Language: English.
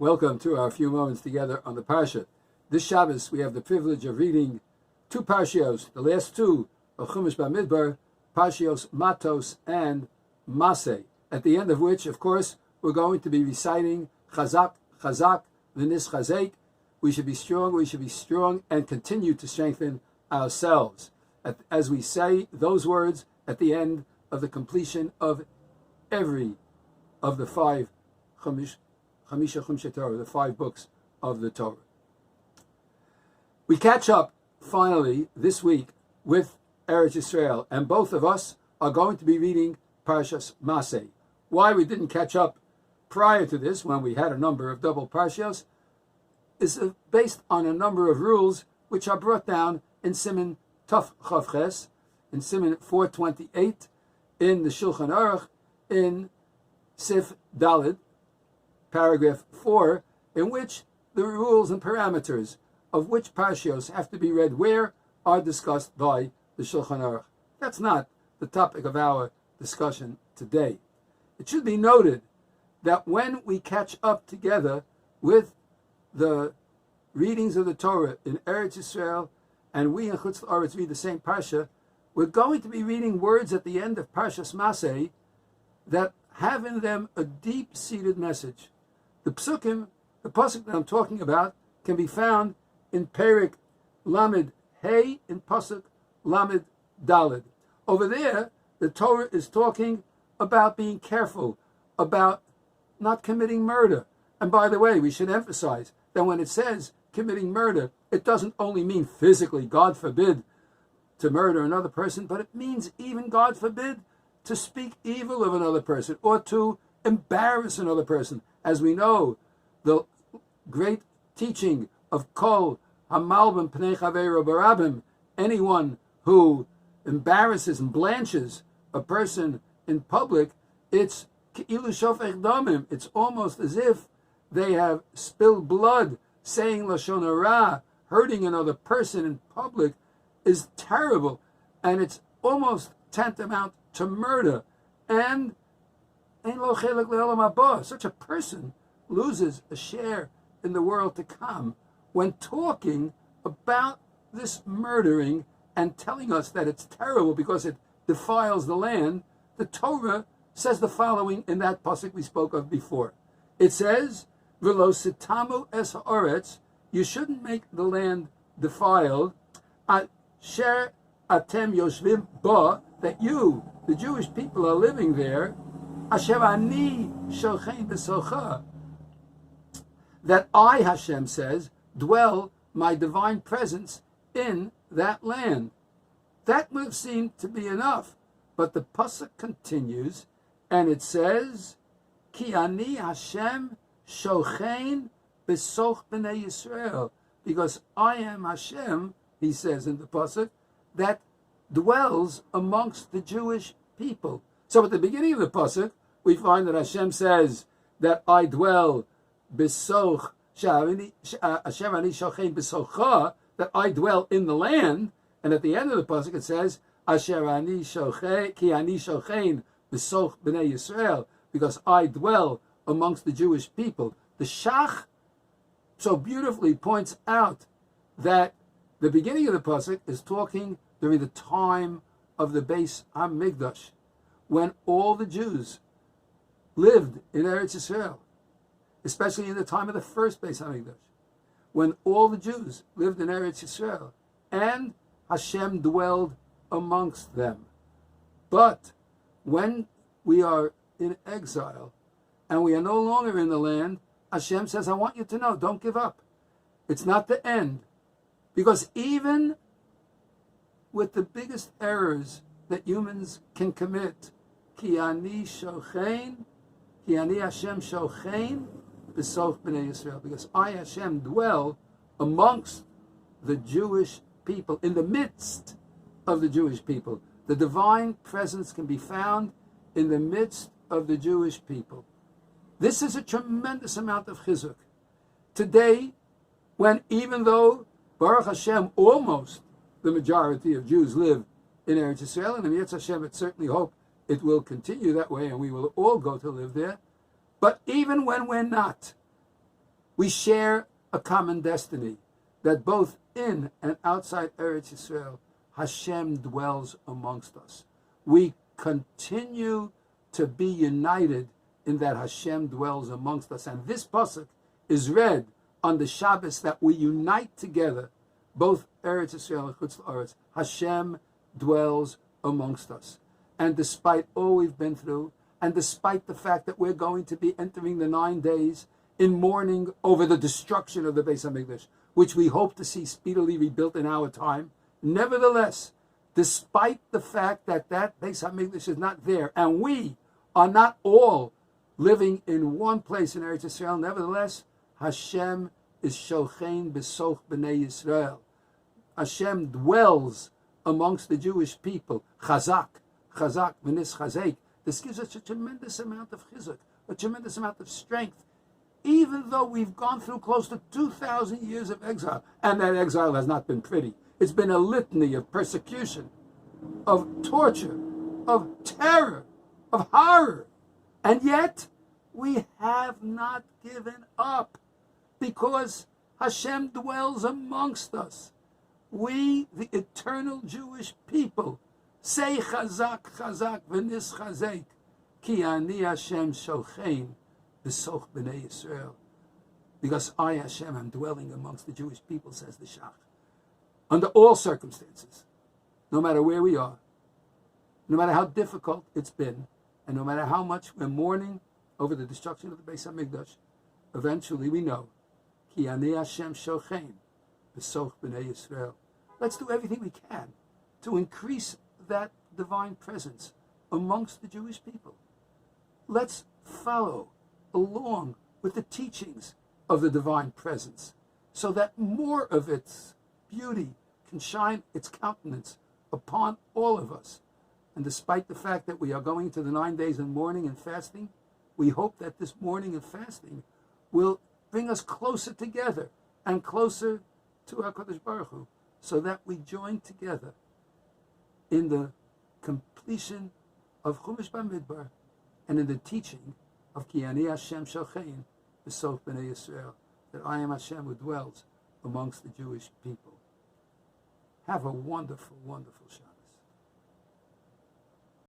Welcome to our few moments together on the Parsha. This Shabbos we have the privilege of reading two Parshios, the last two of Chumash Bamidbar, Parshios Matos and Masei, at the end of which, of course, we're going to be reciting Chazak, Chazak, V'nis Chazek. We should be strong, and continue to strengthen ourselves. As we say those words at the end of the completion of every of the five Chamisha Chumshe Torah, the 5 books of the Torah. We catch up finally this week with Eretz Yisrael, and both of us are going to be reading Parshas Masei. Why we didn't catch up prior to this, when we had a number of double Parshios, is based on a number of rules which are brought down in Siman Taf Chavches, in Siman 428, in the Shulchan Aruch, in Sif Daled, paragraph 4, in which the rules and parameters of which Parshios have to be read where are discussed by the Shulchan Aruch. That's not the topic of our discussion today. It should be noted that when we catch up together with the readings of the Torah in Eretz Yisrael, and we in Chutz La'aretz read the same Parsha, we're going to be reading words at the end of Parshas Masei that have in them a deep-seated message. The psukim, the pasuk that I'm talking about, can be found in Perek Lamed Hey, in pasuk Lamed Daled. Over there, the Torah is talking about being careful, about not committing murder. And by the way, we should emphasize that when it says committing murder, it doesn't only mean physically, God forbid, to murder another person, but it means even, God forbid, to speak evil of another person or to embarrass another person. As we know, the great teaching of Kol Hamalbim Pnei Chaveiro Barabim, anyone who embarrasses and blanches a person in public, it's Ke'ilu Shofech Damim. It's almost as if they have spilled blood. Saying Lashon Hara, hurting another person in public, is terrible, and it's almost tantamount to murder. And such a person loses a share in the world to come. When talking about this murdering and telling us that it's terrible because it defiles the land, the Torah says the following in that pasuk we spoke of before. It says, "V'lo sitamu es haaretz," you shouldn't make the land defiled. Asher atem yoshvim ba, that you, the Jewish people, are living there. Asher ani shochein b'socha, that I, Hashem says, dwell my divine presence in that land. That would have seemed to be enough, but the pasuk continues, and it says, Ki ani Hashem shochein b'soch b'nei Yisrael, because I am Hashem, he says in the pasuk, that dwells amongst the Jewish people. So at the beginning of the pasuk, we find that Hashem says that I dwell b'soch, Hashem ani shochein b'socha, that I dwell in the land. And at the end of the pasuk it says, Asher ani shochein, ki ani shochein b'soch b'nei Yisrael, because I dwell amongst the Jewish people. The Shach so beautifully points out that the beginning of the pasuk is talking during the time of the Beis HaMikdash, when all the Jews lived in Eretz Yisrael, especially in the time of the first Beis HaMikdash, when all the Jews lived in Eretz Yisrael, and Hashem dwelled amongst them. But when we are in exile, and we are no longer in the land, Hashem says, I want you to know, don't give up. It's not the end. Because even with the biggest errors that humans can commit, Ki ani shochein, Ki ani Hashem shochein, b'soch b'nei Yisrael, because I, Hashem, dwell amongst the Jewish people, in the midst of the Jewish people. The divine presence can be found in the midst of the Jewish people. This is a tremendous amount of chizuk. Today, when even though, Baruch Hashem, almost the majority of Jews live in Eretz Yisrael, and in Yetz Hashem, I certainly hope it will continue that way, and we will all go to live there. But even when we're not, We share a common destiny, that both in and outside Eretz Yisrael, Hashem dwells amongst us. We continue to be united in that Hashem dwells amongst us. And this pasuk is read on the Shabbos, that we unite together, both Eretz Yisrael and Chutz La'aretz. Hashem dwells amongst us. And despite all we've been through, and despite the fact that we're going to be entering the 9 days in mourning over the destruction of the Beis HaMikdash, which we hope to see speedily rebuilt in our time, nevertheless, despite the fact that that Beis HaMikdash is not there, and we are not all living in one place in Eretz Yisrael, nevertheless, Hashem is shochein b'soch b'nei Yisrael. Hashem dwells amongst the Jewish people. Chazak, v'nis chazek. This gives us a tremendous amount of chizuk, a tremendous amount of strength, even though we've gone through close to 2,000 years of exile. And that exile has not been pretty. It's been a litany of persecution, of torture, of terror, of horror. And yet, we have not given up, because Hashem dwells amongst us. We, the eternal Jewish people, say Chazak, v'nis chazek, ki ani Hashem shochein b'soch b'nei Yisrael. Because I, Hashem, am dwelling amongst the Jewish people, says the Shach. Under all circumstances, no matter where we are, no matter how difficult it's been, and no matter how much we're mourning over the destruction of the Beis HaMikdash, eventually we know, ki ani Hashem shochein b'soch b'nei Yisrael. Let's do everything we can to increase that divine presence amongst the Jewish people. Let's follow along with the teachings of the divine presence, so that more of its beauty can shine its countenance upon all of us. And despite the fact that we are going to the 9 days of mourning and fasting, we hope that this mourning and fasting will bring us closer together and closer to HaKadosh Baruch Hu, so that we join together in the completion of Chumash Bamidbar and in the teaching of Ki Ani Hashem Shochein B'soch B'nei Yisrael, that I am Hashem who dwells amongst the Jewish people. Have a wonderful, wonderful Shabbat.